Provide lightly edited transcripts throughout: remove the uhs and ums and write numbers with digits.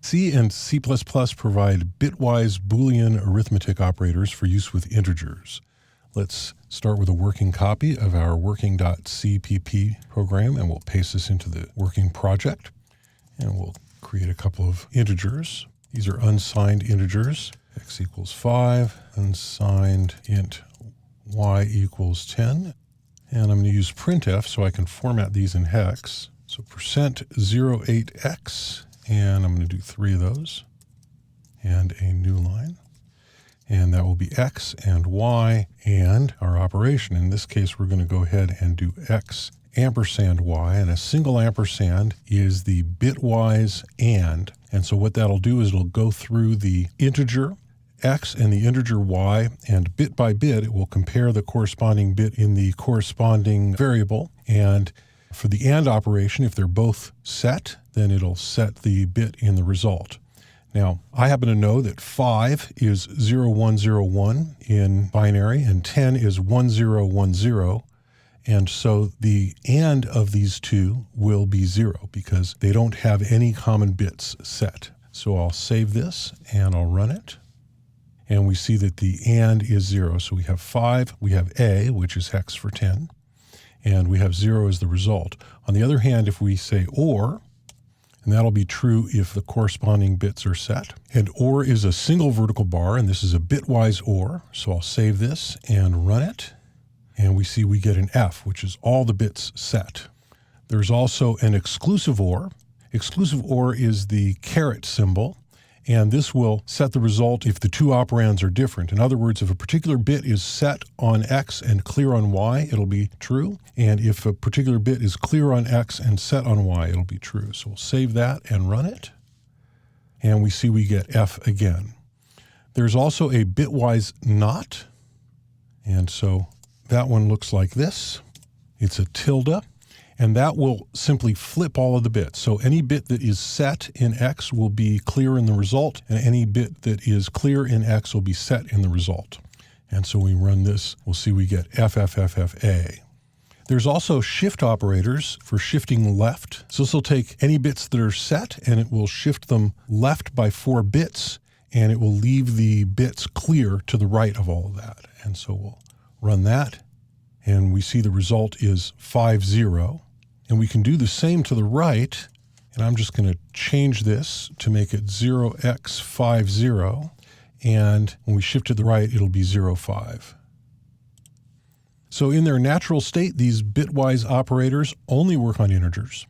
C and C++ provide bitwise Boolean arithmetic operators for use with integers. Let's start with a working copy of our working.cpp program, and we'll paste this into the working project. And we'll create a couple of integers. These are unsigned integers. X equals 5, unsigned int y equals 10. And I'm going to use printf so I can format these in hex. So %08x, and I'm going to do 3 of those, and a new line. And that will be x and y and our operation. In this case, we're going to go ahead and do x ampersand y, and a single ampersand is the bitwise and. And so what that'll do is it'll go through the integer x and the integer y, and bit by bit, it will compare the corresponding bit in the corresponding variable. And for the AND operation, if they're both set, then it'll set the bit in the result. Now, I happen to know that 5 is 0101 in binary and 10 is 1010. And so the AND of these two will be 0 because they don't have any common bits set. So I'll save this and I'll run it. And we see that the AND is 0. So we have 5, we have A, which is hex for 10, and we have 0 as the result. On the other hand, if we say OR, and that'll be true if the corresponding bits are set. And OR is a single vertical bar, and this is a bitwise OR. So I'll save this and run it. And we see we get an F, which is all the bits set. There's also an exclusive OR. Exclusive OR is the caret symbol, and this will set the result if the two operands are different. In other words, if a particular bit is set on X and clear on Y, it'll be true. And if a particular bit is clear on X and set on Y, it'll be true. So we'll save that and run it. And we see we get F again. There's also a bitwise NOT. And so that one looks like this. It's a tilde. And that will simply flip all of the bits. So any bit that is set in X will be clear in the result, and any bit that is clear in X will be set in the result. And so we run this, we'll see we get FFFFA. There's also shift operators for shifting left. So this will take any bits that are set, and it will shift them left by 4 bits, and it will leave the bits clear to the right of all of that. And so we'll run that, and we see the result is 50. And we can do the same to the right, and I'm just going to change this to make it 0x50, and when we shift to the right, it'll be 05. So in their natural state, these bitwise operators only work on integers,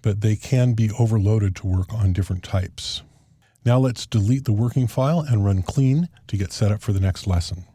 but they can be overloaded to work on different types. Now let's delete the working file and run clean to get set up for the next lesson.